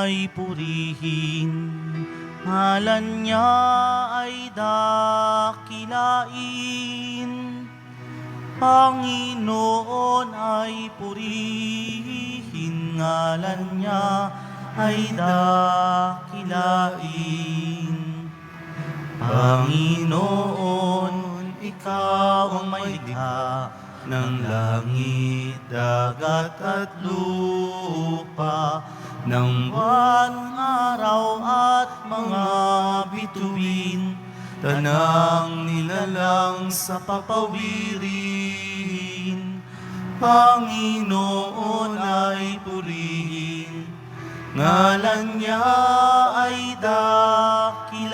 ay purihin, ngalan niya ay dakilain. Panginoon ay purihin, ngalan niya ay dakilain. Panginoon, ikaw ang may likha ng langit, dagat at lupa, ng buwan, araw at mga bituin, tanang nilalang sa papawirin. Panginoon ay purihin, ngalan niya ay dakilain.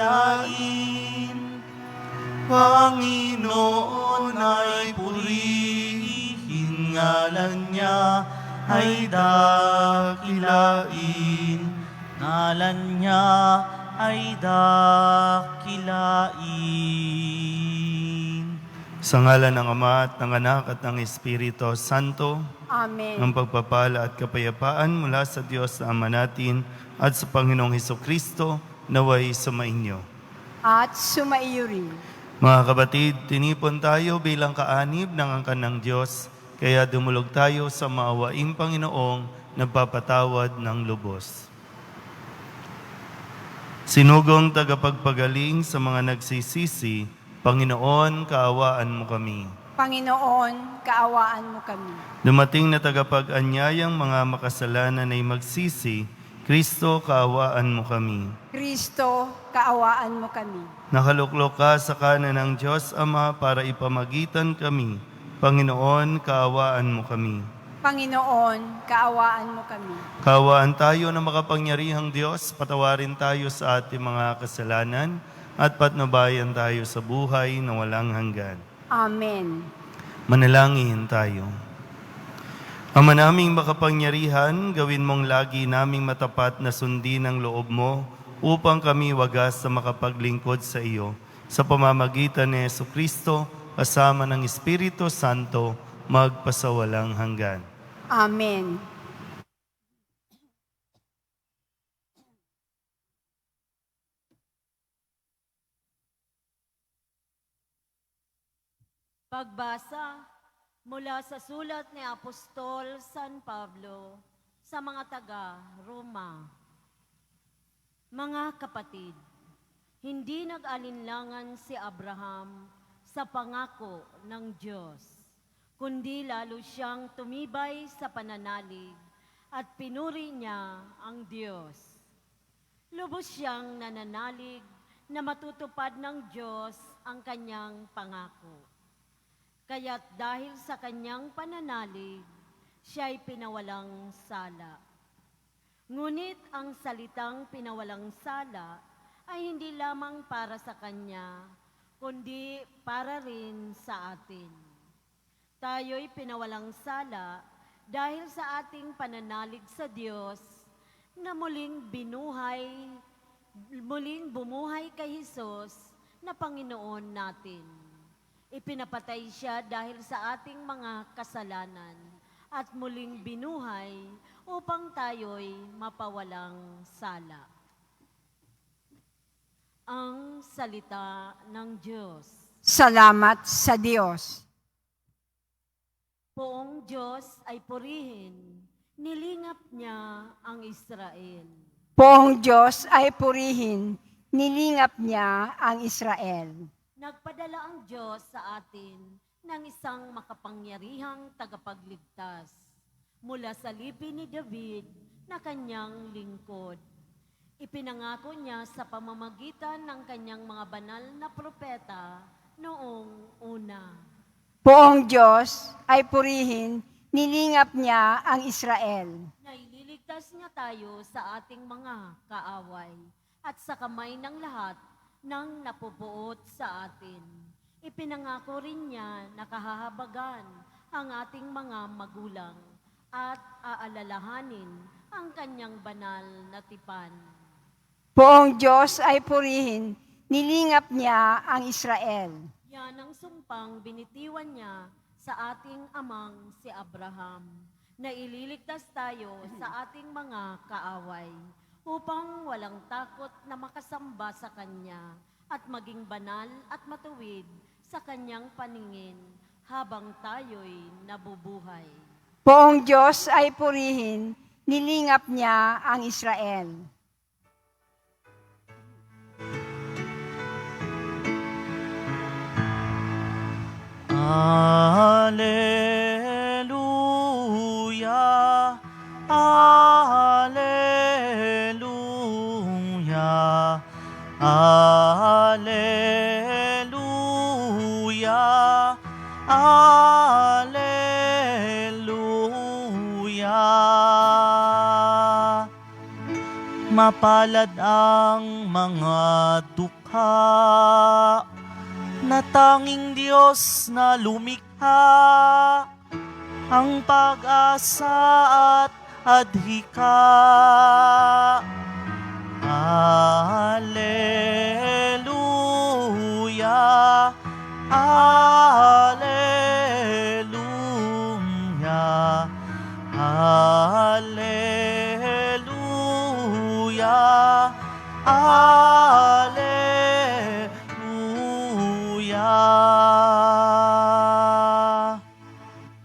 Panginoon ay purihin, ngalan niya ay dakilain. Ngalan niya ay dakilain. Sa ngalan ng Ama at ng Anak at ng Espiritu Santo, Amen. ang pagpapala at kapayapaan mula sa Diyos na Ama natin at sa Panginoong Hesukristo naway sumainyo. At sumaiyo rin. Mga kapatid, tinipon tayo bilang kaanib ng angkan ng Diyos, kaya dumulog tayo sa maawaing Panginoong nagpapatawad ng lubos. Sinugong tagapagpagaling sa mga nagsisisi, Panginoon, kaawaan mo kami. Panginoon, kaawaan mo kami. Dumating na tagapag-anyayang mga makasalanan ay magsisi, Kristo, kaawaan mo kami. Kristo, kaawaan mo kami. Nakaluklok ka sa kanan ng Diyos Ama para ipamagitan kami. Panginoon, kaawaan mo kami. Panginoon, kaawaan mo kami. Kaawaan tayo na makapangyarihang Diyos, patawarin tayo sa ating mga kasalanan at patnubayan tayo sa buhay na walang hanggan. Amen. Manalangin tayo. Ama naming makapangyarihan, gawin mong lagi naming matapat na sundin ang loob mo upang kami wagas na makapaglingkod sa iyo. Sa pamamagitan ni Jesucristo, kasama ng Espiritu Santo, magpasawalang hanggan. Amen. Pagbasa mula sa sulat ni Apostol San Pablo sa mga taga-Roma. Mga kapatid, hindi nag-alinlangan si Abraham sa pangako ng Diyos, kundi lalo siyang tumibay sa pananalig at pinuri niya ang Diyos. Lubos siyang nananalig na matutupad ng Diyos ang kanyang pangako. Kaya't dahil sa kanyang pananalig, siya'y pinawalang sala. Ngunit ang salitang pinawalang sala ay hindi lamang para sa kanya, kundi para rin sa atin. Tayo'y pinawalang sala dahil sa ating pananalig sa Diyos na muling bumuhay kay Jesus na Panginoon natin. Ipinapatay siya dahil sa ating mga kasalanan at muling binuhay upang tayo'y mapawalang sala. Ang salita ng Diyos. Salamat sa Diyos. Poong Diyos ay purihin, nilingap niya ang Israel. Poong Diyos ay purihin, nilingap niya ang Israel. Nagpadala ang Diyos sa atin ng isang makapangyarihang tagapagligtas mula sa lipi ni David na kanyang lingkod. Ipinangako niya sa pamamagitan ng kanyang mga banal na propeta noong una. Poong Diyos ay purihin, nilingap niya ang Israel. Na ililigtas niya tayo sa ating mga kaaway at sa kamay ng lahat ng napupuot sa atin. Ipinangako rin niya na kahahabagan ang ating mga magulang at aalalahanin ang kanyang banal na tipan. Poong Diyos ay purihin, nilingap niya ang Israel. Yan ang sumpang binitiwan niya sa ating amang si Abraham, na ililigtas tayo sa ating mga kaaway upang walang takot na makasamba sa Kanya at maging banal at matuwid sa Kanyang paningin habang tayo'y nabubuhay. Poong Diyos ay purihin, nilingap niya ang Israel. Alleluia, Alleluia, Alleluia, Alleluia. Mapalad ang mga dukha na tanging Diyos na lumikha, ang pag-asa at adhika. Alleluia, Alleluia, Alleluia, Alleluia.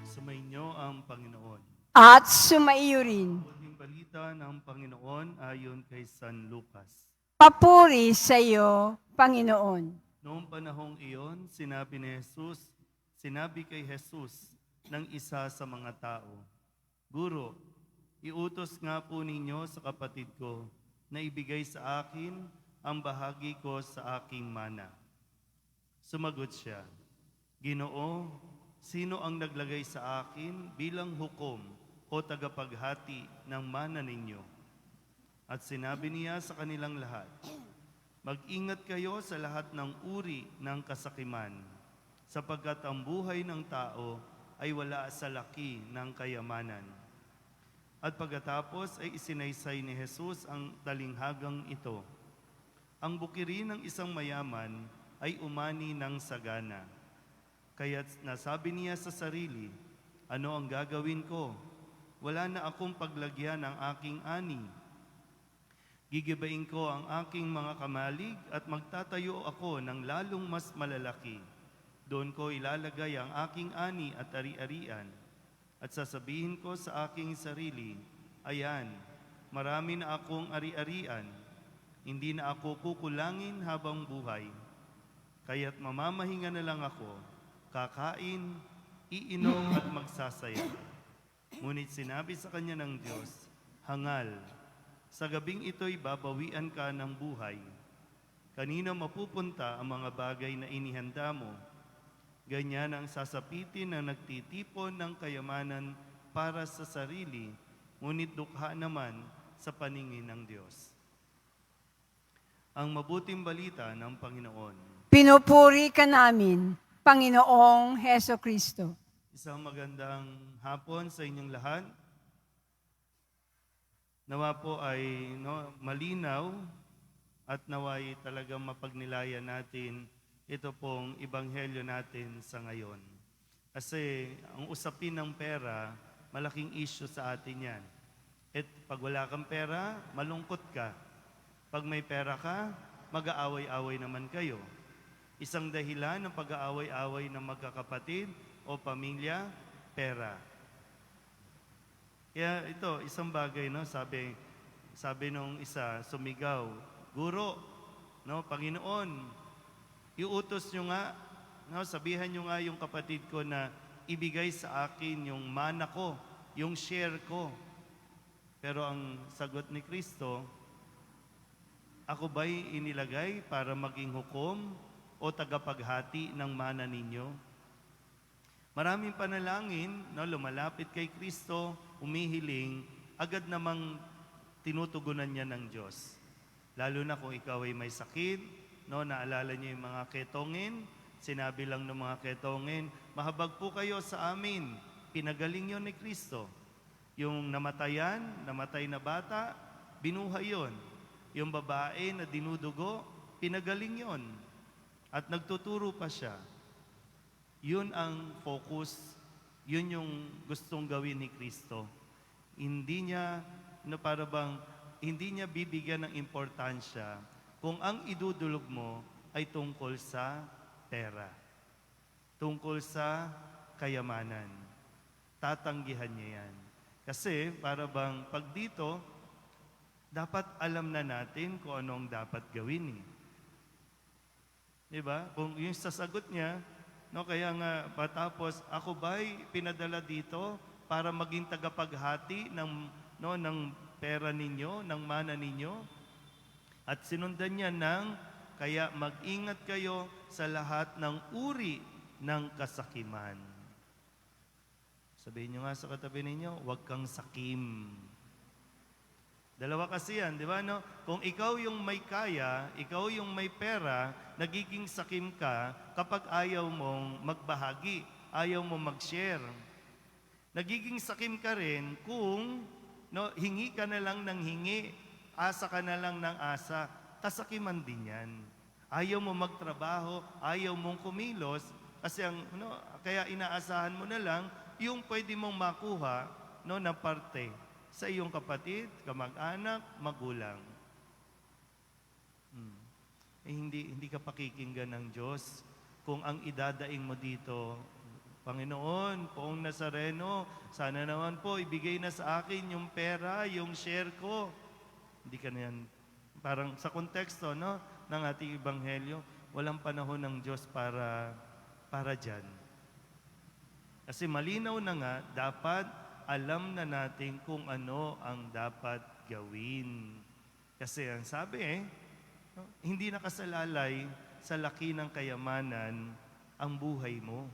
Sumainyo ang Panginoon. At sumaiyo rin. Mabuting balita ng Panginoon ayon kay San Lucas. Papuri sa iyo, Panginoon. Noong panahong iyon, sinabi kay Jesus ng isa sa mga tao, Guro, iutos nga po ninyo sa kapatid ko na ibigay sa akin ang bahagi ko sa aking mana. Sumagot siya, Ginoo, sino ang naglagay sa akin bilang hukom o tagapaghati ng mana ninyo? At sinabi niya sa kanilang lahat, Mag-ingat kayo sa lahat ng uri ng kasakiman, sapagkat ang buhay ng tao ay wala sa laki ng kayamanan. At pagkatapos ay isinaysay ni Jesus ang talinghagang ito. Ang bukirin ng isang mayaman ay umani ng sagana. Kaya't nasabi niya sa sarili, Ano ang gagawin ko? Wala na akong paglagyan ng aking ani. Gigibain ko ang aking mga kamalig at magtatayo ako ng lalong mas malalaki. Doon ko ilalagay ang aking ani at ari-arian. At sasabihin ko sa aking sarili, Ayan, marami na akong ari-arian. Hindi na ako kukulangin habang buhay. Kaya't mamamahinga na lang ako, kakain, iinom at magsasaya. Ngunit sinabi sa kanya ng Diyos, Hangal, sa gabing ito'y babawian ka ng buhay. Kanino mapupunta ang mga bagay na inihanda mo? Ganyan ang sasapitin ng nagtitipon ng kayamanan para sa sarili, ngunit dukha naman sa paningin ng Diyos. Ang mabuting balita ng Panginoon. Pinupuri ka namin, Panginoong Heso Kristo. Isang magandang hapon sa inyong lahat. Nawa po ay malinaw at naway talagang mapagnilayan natin ito pong ebanghelyo natin sa ngayon. Kasi ang usapin ng pera, malaking issue sa atin yan. At pag wala kang pera, malungkot ka. Pag may pera ka, mag-aaway-away naman kayo. Isang dahilan ng pag-aaway-away ng magkakapatid o pamilya, pera. Kaya ito, isang bagay, sabi nung isa, sumigaw, Guro, Panginoon, iutos nyo nga, sabihan nyo nga yung kapatid ko na ibigay sa akin yung mana ko, yung share ko. Pero ang sagot ni Kristo, ako ba'y inilagay para maging hukom o tagapaghati ng mana ninyo? Maraming panalangin, lumalapit kay Kristo, umihiling, agad namang tinutugunan niya ng Diyos. Lalo na kung ikaw ay may sakit, naalala niyo yung mga ketongin, sinabi lang ng mga ketongin, mahabag po kayo sa amin, pinagaling yon ni Kristo. Yung namatay na bata, binuhay yon. Yung babae na dinudugo, pinagaling yon. At nagtuturo pa siya. Yun ang focus, yun yung gustong gawin ni Kristo. Hindi niya, para bang hindi niya bibigyan ng importansya kung ang idudulog mo ay tungkol sa pera, tungkol sa kayamanan. Tatanggihan niya yan. Kasi para bang pag dito, dapat alam na natin kung anong dapat gawin. Diba? Kung yung sasagot niya, no, kaya nga patapos, ako ba'y pinadala dito para maging tagapaghati ng pera ninyo, ng mana ninyo? At sinundan niya kaya mag-ingat kayo sa lahat ng uri ng kasakiman. Sabihin nyo nga sa katabi ninyo, huwag kang sakim. Dalawa kasi yan, di ba? No? Kung ikaw yung may kaya, ikaw yung may pera, nagiging sakim ka kapag ayaw mong magbahagi, ayaw mong mag-share. Nagiging sakim ka rin kung hingi ka na lang ng hingi, asa ka na lang ng asa. Kasakiman din yan. Ayaw mo magtrabaho, ayaw mong kumilos, kasi kaya inaasahan mo na lang yung pwede mong makuha na parte sa iyong kapatid, kamag-anak, magulang. Hindi ka pakikinggan ng Diyos kung ang idadaing mo dito, Panginoon, Poong Nazareno, sana naman po ibigay na sa akin yung pera, yung share ko. Hindi ka na yan. Parang sa konteksto ng ating ebanghelyo, walang panahon ng Diyos para dyan. Kasi malinaw na nga, dapat alam na natin kung ano ang dapat gawin. Kasi ang sabi hindi nakasalalay sa laki ng kayamanan ang buhay mo.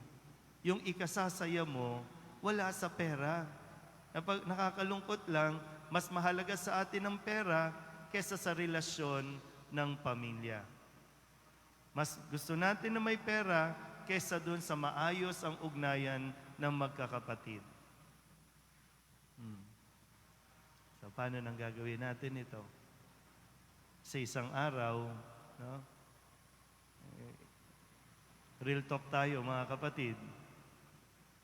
Yung ikasasaya mo, wala sa pera. Nakakalungkot lang, mas mahalaga sa atin ang pera kesa sa relasyon ng pamilya. Mas gusto natin na may pera kesa dun sa maayos ang ugnayan ng magkakapatid. So, paano nang gagawin natin ito? Sa isang araw, real talk tayo mga kapatid.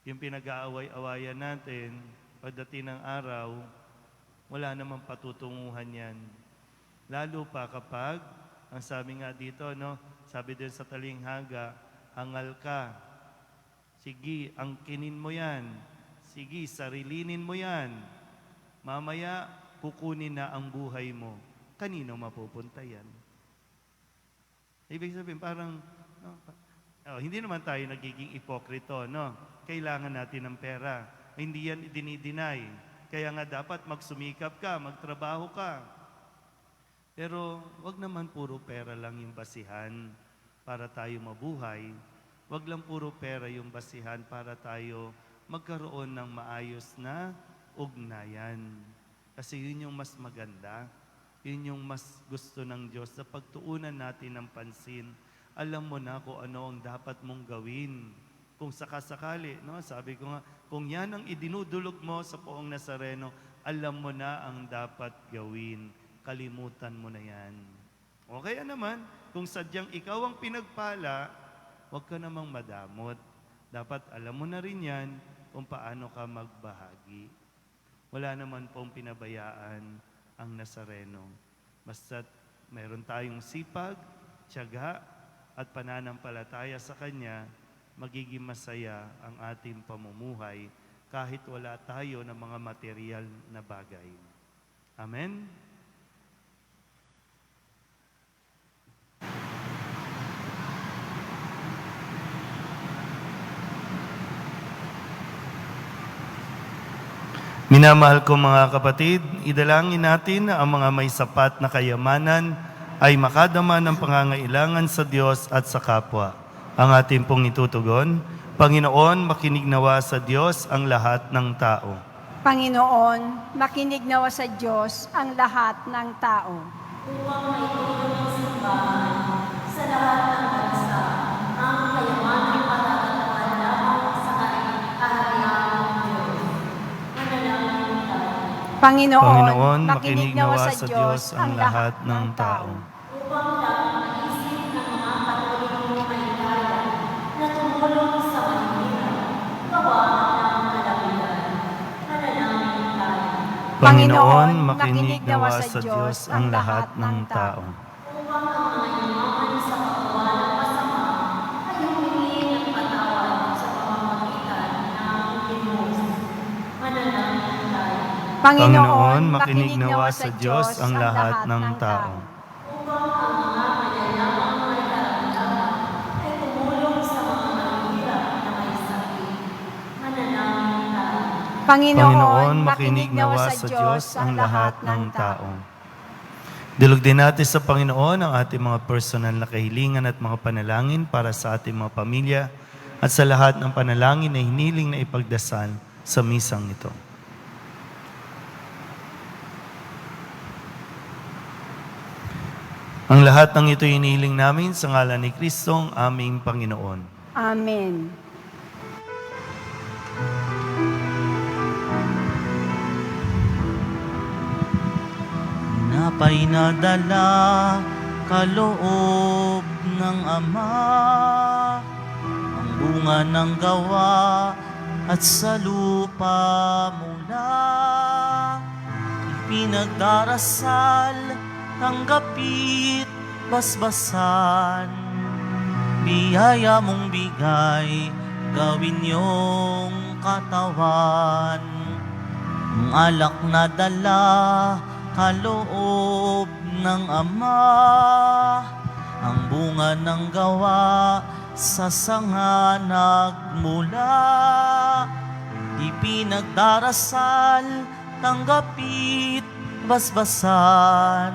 Yung pinag-aaway-awayan natin, pagdating ng araw, wala namang patutunguhan yan. Lalo pa kapag, ang sabi nga dito, sabi din sa talinghaga, hangal ka. Sige, angkinin mo yan. Sige, sarilinin mo yan. Mamaya, kukunin na ang buhay mo. Kanino mapupunta yan? Ibig sabihin, parang, hindi naman tayo nagiging ipokrito, Kailangan natin ng pera. Hindi yan idinideny. Kaya nga dapat magsumikap ka, magtrabaho ka. Pero wag naman puro pera lang yung basihan para tayo mabuhay. Wag lang puro pera yung basihan para tayo magkaroon ng maayos na ugnayan. Kasi yun yung mas maganda. Yun yung mas gusto ng Diyos sa pagtuunan natin ng pansin. Alam mo na kung ano ang dapat mong gawin. Kung sakasakali, sabi ko nga, kung yan ang idinudulog mo sa Poong Nazareno, alam mo na ang dapat gawin. Kalimutan mo na yan. O kaya naman, kung sadyang ikaw ang pinagpala, huwag ka namang madamot. Dapat alam mo na rin yan kung paano ka magbahagi. Wala naman pong pinabayaan ang Nazareno. Basta't mayroon tayong sipag, tiyaga, at pananampalataya sa Kanya, magiging masaya ang ating pamumuhay kahit wala tayo ng mga material na bagay. Amen? Minamahal ko mga kapatid, idalangin natin na ang mga may sapat na kayamanan ay makadama ng pangangailangan sa Diyos at sa kapwa. Ang ating pong itutugon, Panginoon, makinig nawa sa Diyos ang lahat ng tao. Panginoon, makinig nawa sa Diyos ang lahat ng tao. Upang maitulong ng simbahan sa lahat ng bansa ang kayamanang patatagpuan lamang sa kaharian ng Diyos. Manalangin tayo. Panginoon, makinig nawa sa Diyos ang lahat ng tao. Upang laging maisip ng mga katolikong mahihaya na tumulong sa mahihirap, gawa ng kalabigan. Manalangin tayo. Panginoon, makinig nawa sa Diyos ang lahat ng tao. Panginoon, makinig nawa sa Diyos ang lahat ng tao. Panginoon, makinig nawa sa Diyos ang lahat ng tao. Dilog din natin sa Panginoon ang ating mga personal na kahilingan at mga panalangin para sa ating mga pamilya at sa lahat ng panalangin na hiniling na ipagdasal sa misang ito. Ang lahat ng ito hiniling namin sa ngalan ni Kristong aming Panginoon. Amen. Napay nadala kaloob ng Ama, ang bunga ng gawa at sa lupa mula. Ipinagdarasal, tanggapit, basbasan, biyaya mong bigay, gawin yung katawan. Ang alak na dala, kaloob ng Ama, ang bunga ng gawa sa sanga nagmula. Ipinagdarasal, tanggapit, basbasan,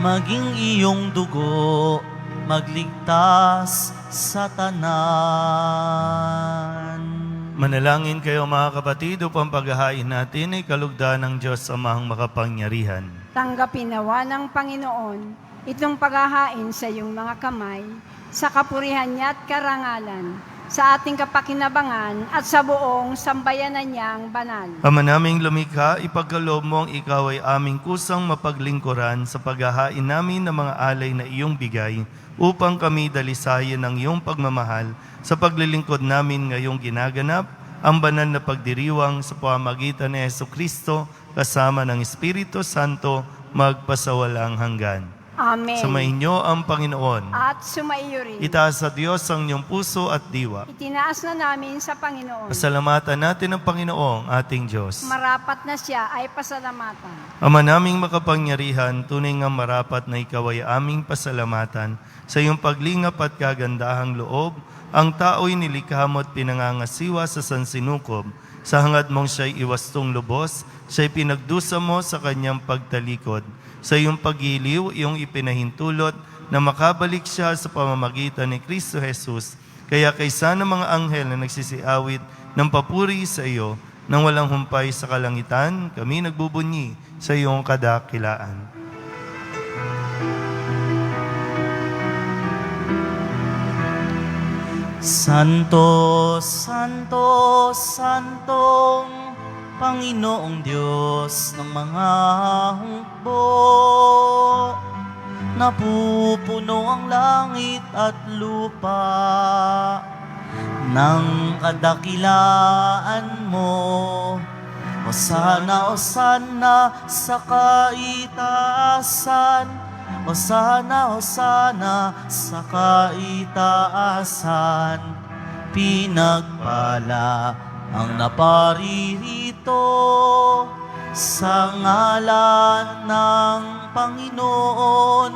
maging iyong dugo, magligtas sa tanan. Manalangin kayo mga kapatid upang paghahain natin ay kalugdan ng Diyos Amahang makapangyarihan. Tanggapin nawa ng Panginoon itong paghahain sa iyong mga kamay, sa kapurihan niya at karangalan, sa ating kapakinabangan at sa buong sambayanan niyang banal. Ama naming lumikha, ipagkaloob mo ang ikaw ay aming kusang mapaglingkuran sa paghahain namin ng mga alay na iyong bigay upang kami dalisayan ng iyong pagmamahal sa paglilingkod namin ngayong ginaganap ang banal na pagdiriwang sa pamamagitan ni Jesucristo kasama ng Espiritu Santo magpasawalang hanggan. Amen. Sumayin niyo ang Panginoon. At sumaiyo rin. Itaas sa Diyos ang inyong puso at diwa. Itinaas na namin sa Panginoon. Pasalamatan natin ang Panginoong ating Diyos. Marapat na siya ay pasalamatan. Ama naming makapangyarihan, tunay nga marapat na ikaw ay aming pasalamatan sa iyong paglingap at kagandahang loob. Ang tao'y nilikha mo at pinangangasiwa sa sansinukob. Sa hangad mong siya'y iwastong lubos, siya'y pinagdusa mo sa kanyang pagtalikod. Sa iyong pag-iliw, iyong ipinahintulot na makabalik siya sa pamamagitan ni Kristo Jesus. Kaya kaysa ng mga anghel na nagsisiawit ng papuri sa iyo, nang walang humpay sa kalangitan, kami nagbubunyi sa iyong kadakilaan. Santo, Santo, Santong Panginoong Diyos ng mga hukbo, napupuno ang langit at lupa ng kadakilaan mo. Hosana, Hosana sa kaitaasan. Hosana, Hosana sa kaitaasan. Pinagpala ang naparirito sa ngalan ng Panginoon.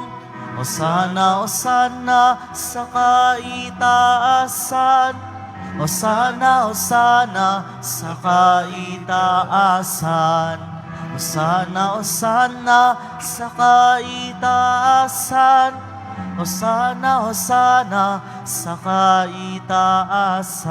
Hosana, Hosana sa kaitaasan. Hosana, Hosana sa kaitaasan. Hosana, Hosana sa kaitaasan. Hosana, Hosana sa kaitaasan.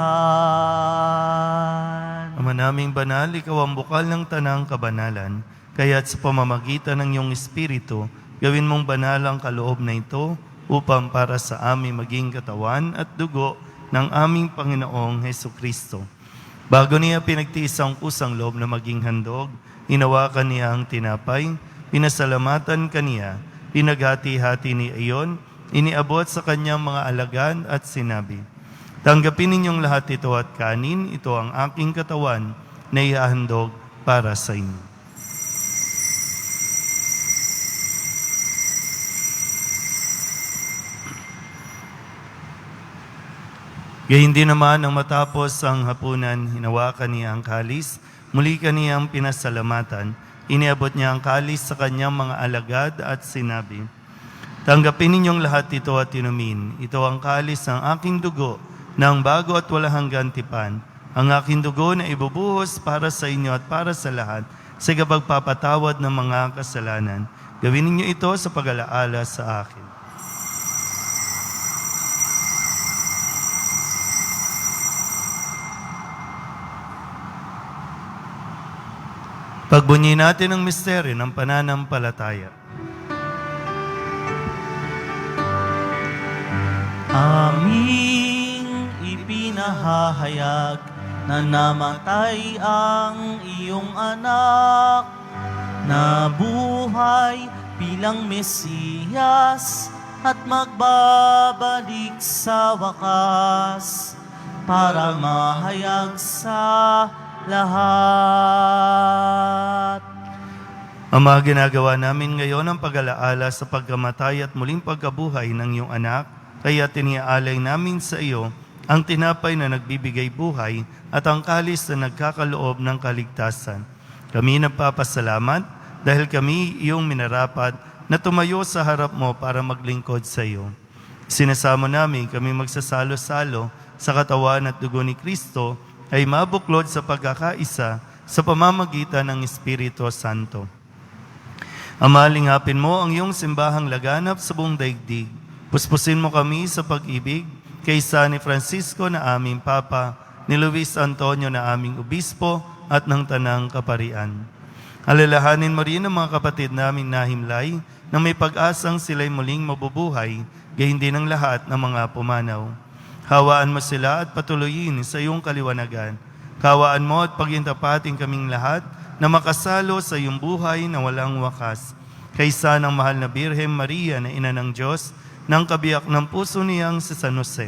Ama naming banal, ikaw ang bukal ng tanang kabanalan, kaya't sa pamamagitan ng iyong Espiritu, gawin mong banal ang kaloob na ito upang para sa aming maging katawan at dugo ng aming Panginoong Hesukristo. Bago niya pinagtiis ang kusang loob na maging handog, hinawakan niya ang tinapay, pinasalamatan kaniya, pinaghati-hati ni iyon, iniabot sa kanyang mga alagad at sinabi, tanggapin ninyong lahat ito at kanin, ito ang aking katawan na ihahandog para sa inyo. Gayun din naman nang matapos ang hapunan, hinawakan niya ang kalis, muli kaniyang pinasalamatan, iniabot niya ang kalis sa kanyang mga alagad at sinabi, "Tanggapin ninyong lahat ito at inumin. Ito ang kalis ng aking dugo, ng bago at walang hanggang tipan. Ang aking dugo na ibubuhos para sa inyo at para sa lahat, sa pagpapatawad ng mga kasalanan. Gawin ninyo ito sa pag-alaala sa akin." Pagbunyi natin ang misteryo ng pananampalataya. Aming ipinahahayag na namatay ang iyong anak, na buhay bilang Mesiyas at magbabalik sa wakas para mahayag sa lahat. Ang mga ginagawa namin ngayon ang pag-alaala sa pagkamatay at muling pagkabuhay ng iyong anak, kaya tiniaalay namin sa iyo ang tinapay na nagbibigay buhay at ang kalis na nagkakaloob ng kaligtasan. Kami nagpapasalamat dahil kami iyong minarapat na tumayo sa harap mo para maglingkod sa iyo. Sinasamo namin kami magsasalo-salo sa katawan at dugo ni Kristo ay mabuklod sa pagkakaisa sa pamamagitan ng Espiritu Santo. Ama, lingapin mo ang iyong simbahang laganap sa buong daigdig. Puspusin mo kami sa pag-ibig kaysa ni Francisco na aming Papa, ni Luis Antonio na aming Obispo at ng Tanang Kaparian. Alalahanin mo rin ang mga kapatid naming nahimlay na may pag-asang sila'y muling mabubuhay, gayon din ang lahat ng mga pumanaw. Hawaan mo sila at patuloyin sa iyong kaliwanagan. Kawaan mo at pagintapatin kaming lahat na makasalo sa iyong buhay na walang wakas. Kaysa ng mahal na Birhen Maria na Ina ng Diyos, ng kabiyak ng puso niyang si San Jose.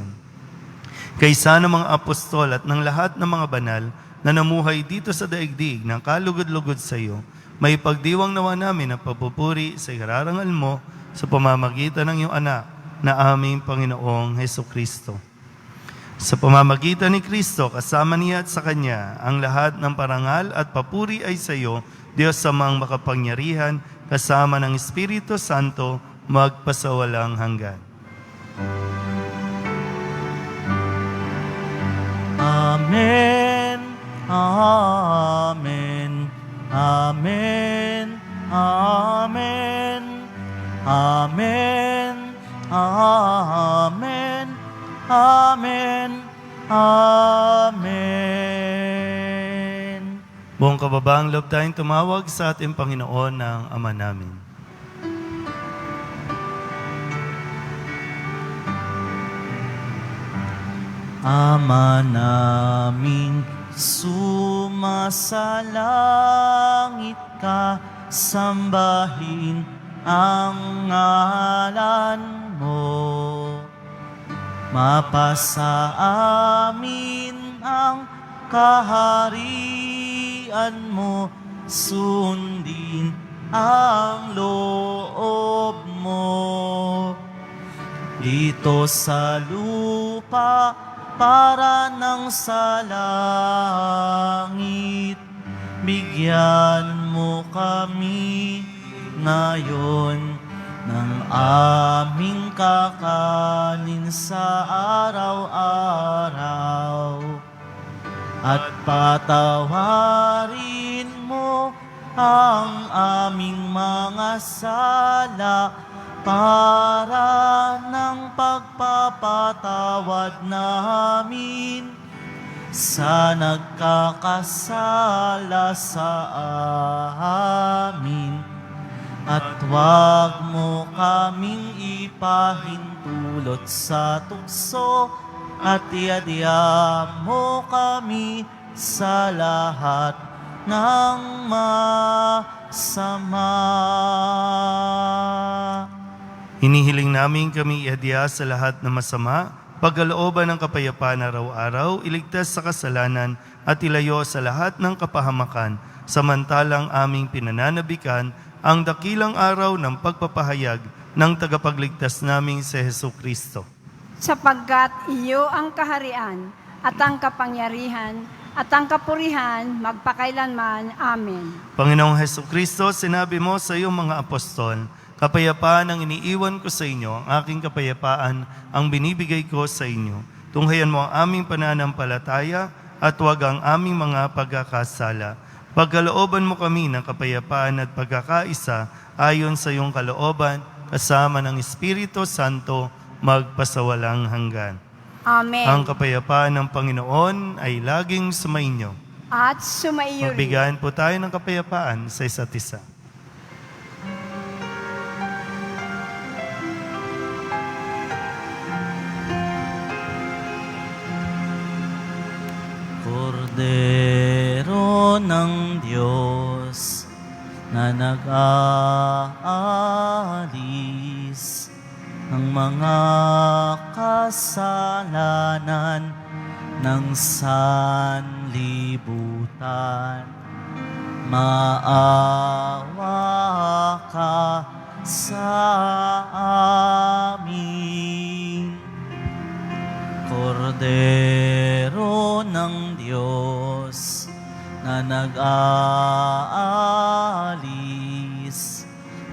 Kaysa ng mga apostol at ng lahat ng mga banal na namuhay dito sa daigdig ng kalugod-lugod sa iyo, may pagdiwang nawa namin ang papupuri sa irarangal mo sa pamamagitan ng iyong anak na aming Panginoong Hesukristo. Sa pamamagitan ni Kristo, kasama niya at sa Kanya, ang lahat ng parangal at papuri ay sa iyo, Diyos Amang makapangyarihan, kasama ng Espiritu Santo, magpasawalang hanggan. Amen, Amen, Amen, Amen, Amen, Amen, Amen, Amen. Buong kababaang loob tayong tumawag sa ating Panginoon ng Ama namin. Ama naming sumasalangit ka, sambahin ang ngalan mo. Mapasa amin ang kaharian mo, sundin ang loob mo. Dito sa lupa para ng sa langit, bigyan mo kami ngayon ng aming kakanin sa araw-araw, at patawarin mo ang aming mga sala para ng pagpapatawad namin sa nagkakasala sa amin. At huwag mo kaming ipahintulot sa tukso, at iadya mo kami sa lahat ng masama. Hinihiling namin kami iadya sa lahat ng masama, pagkalooban ng kapayapaan araw-araw, iligtas sa kasalanan at ilayo sa lahat ng kapahamakan, samantalang aming pinananabikan ang dakilang araw ng pagpapahayag ng tagapagligtas naming si Hesukristo. sapagkat iyo ang kaharian at ang kapangyarihan at ang kapurihan magpakailanman. Amen. Panginoong Heso Kristo, sinabi mo sa iyong mga apostol, kapayapaan ang iniiwan ko sa inyo, ang aking kapayapaan ang binibigay ko sa inyo. Tunghayan mo ang aming pananampalataya at huwag ang aming mga pagkakasala. Pagkalooban mo kami ng kapayapaan at pagkakaisa ayon sa iyong kalooban, kasama ng Espiritu Santo, magpasawalang hanggan. Amen. Ang kapayapaan ng Panginoon ay laging sumainyo. At sumaiyo rin. Magbigayan po tayo ng kapayapaan sa isa't isa. Kordero ng Diyos na nag-aalis ng mga kasalanan ng sanlibutan, maawa ka sa amin. Kordero ng Diyos na nag-aalis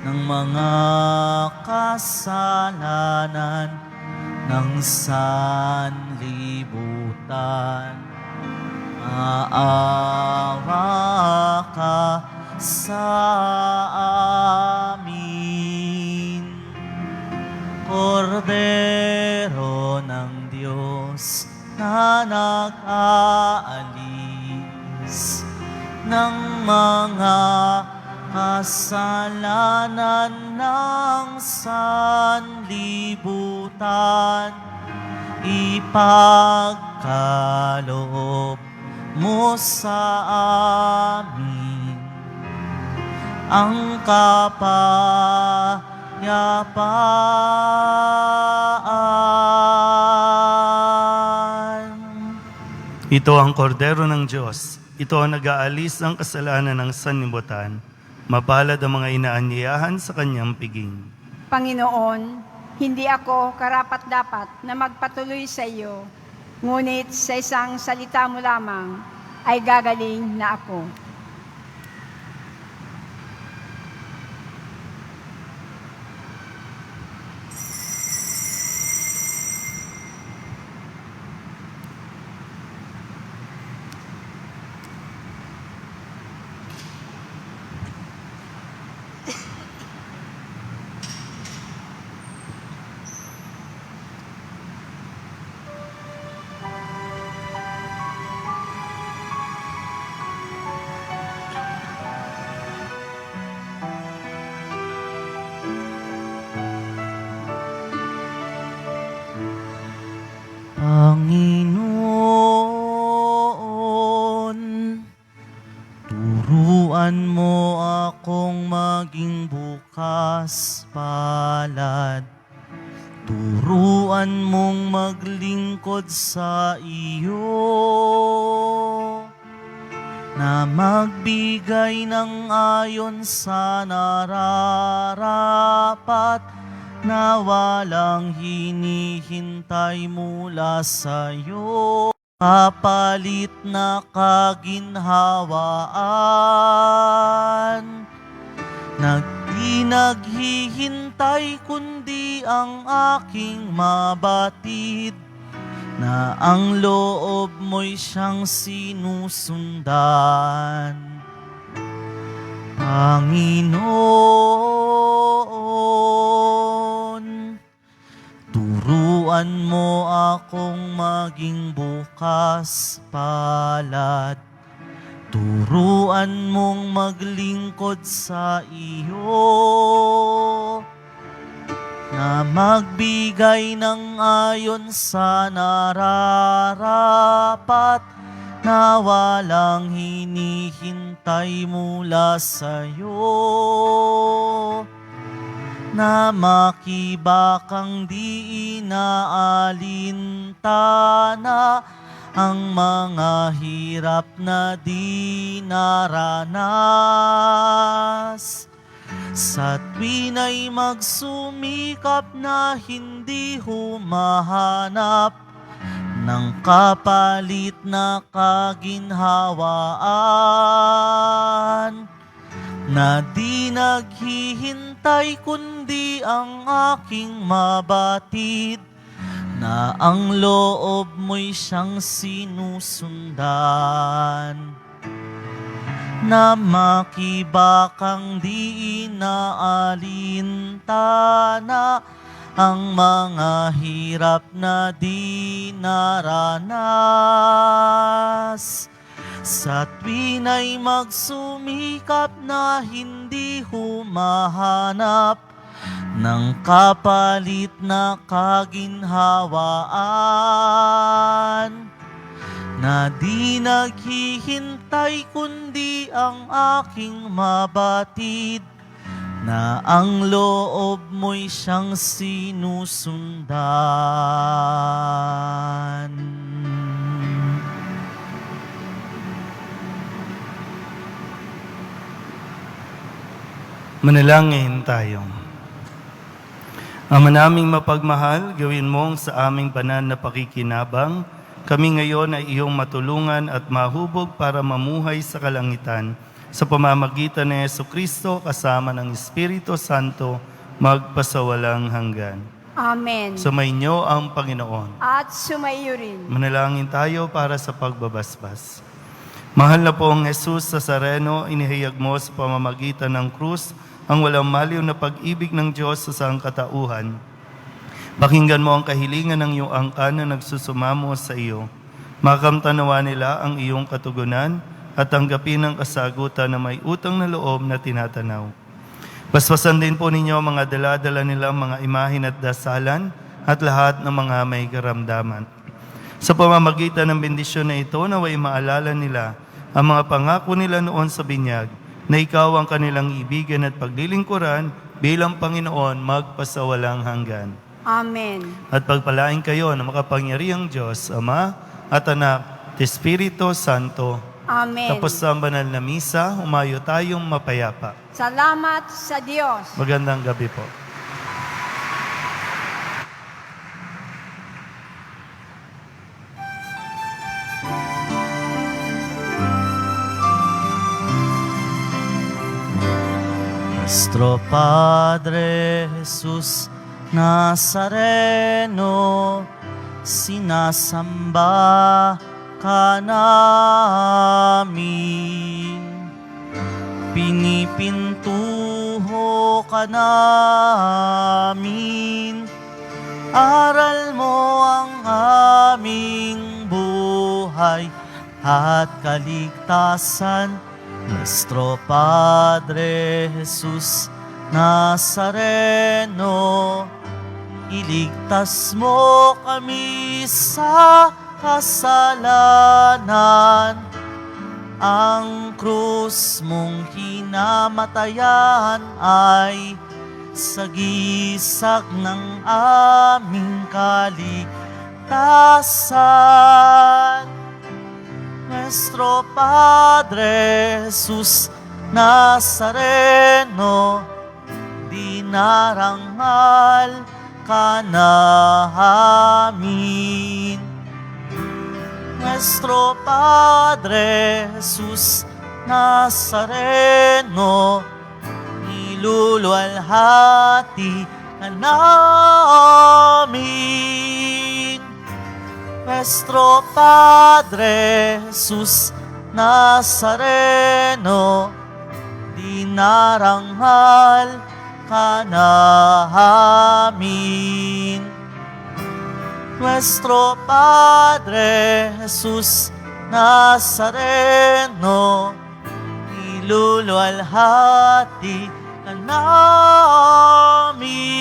ng mga kasalanan ng sanlibutan, maawa ka sa amin. Kordero ng Diyos na nag-aalis ng mga kasalanan ng sanlibutan, ipagkaloob mo sa amin ang kapayapaan. Ito ang kordero ng Diyos. Ito ang nag-aalis ng kasalanan ng sanlibutan. Mapalad ang mga inaanyayahan sa kanyang piging. Panginoon, hindi ako karapat-dapat na magpatuloy sa iyo, ngunit sa isang salita mo lamang ay gagaling na ako. Panginoon, turuan mo akong maging bukas palad. Turuan mong maglingkod sa iyo, na magbigay ng ayon sa nararapat, na walang hinihintay mula sa iyo, kapalit na kaginhawaan. Di naghihintay kundi ang aking mabatid, na ang loob mo'y siyang sinusundan. Panginoon, turuan mo akong maging bukas palad. Turuan mong maglingkod sa iyo, na magbigay ng ayon sa nararapat, na walang hinihintay mula sa iyo, na makibakang di inaalintana ang mga hirap na di naranas. sa tuwina'y magsumikap na hindi humahanap ng kapalit na kaginhawaan, na di naghihintay kundi ang aking mabatid, na ang loob mo'y siyang sinusundan, na makibakang di inaalintana ang mga hirap na di naranas, sa tuwina'y magsumikap na hindi humahanap ng kapalit na kaginhawaan, na di naghihintay kundi ang aking mabatid, na ang loob mo'y siyang sinusundan. Manalangin tayo. Ama naming mapagmahal, gawin mong sa aming banal na pakikinabang, kami ngayon ay iyong matulungan at mahubog para mamuhay sa kalangitan sa pamamagitan ni Jesucristo kasama ng Espiritu Santo magpasawalang hanggan. Amen. Sumainyo ang Panginoon. At sumaiyo rin. Manalangin tayo para sa pagbabasbas. Mahal na pong Jesus Nazareno, inihayag mo sa pamamagitan ng krus ang walang maliw na pag-ibig ng Diyos sa sangkatauhan. Pakinggan mo ang kahilingan ng iyong angkan na nagsusumamo sa iyo. Makamtanawa nila ang iyong katugunan at tanggapin ang kasagutan na may utang na loob na tinatanaw. Paspasan din po ninyo ang mga dala-dala nilang mga imahin at dasalan at lahat ng mga may karamdaman. Sa pamamagitan ng bendisyon na ito, naway maalala nila ang mga pangako nila noon sa binyag, na ikaw ang kanilang ibigan at paglilingkuran bilang Panginoon magpasawalang hanggan. Amen. At pagpalain kayo ng makapangyarihang Diyos, Ama at Anak at Espiritu Santo. Amen. Tapos sa banal na misa, humayo tayong mapayapa. Salamat sa Diyos. Magandang gabi po. Nuestro Padre Jesus Nazareno, sinasamba ka namin, pinipintuho ka namin, aral mo ang aming buhay at kaligtasan. Nuestro Padre Jesus Nazareno, iligtas mo kami sa kasalanan. Ang krus mong hinamatayan ay sagisag ng aming kaligtasan. Nuestro Padre Jesus Nazareno, dinarangal ka namin. Nuestro Padre Jesus Nazareno, niluluwalhati ka namin. Nuestro Padre Jesus Nazareno, dinarangal ka namin. Nuestro Padre Jesus Nazareno, niluluwalhati ka namin.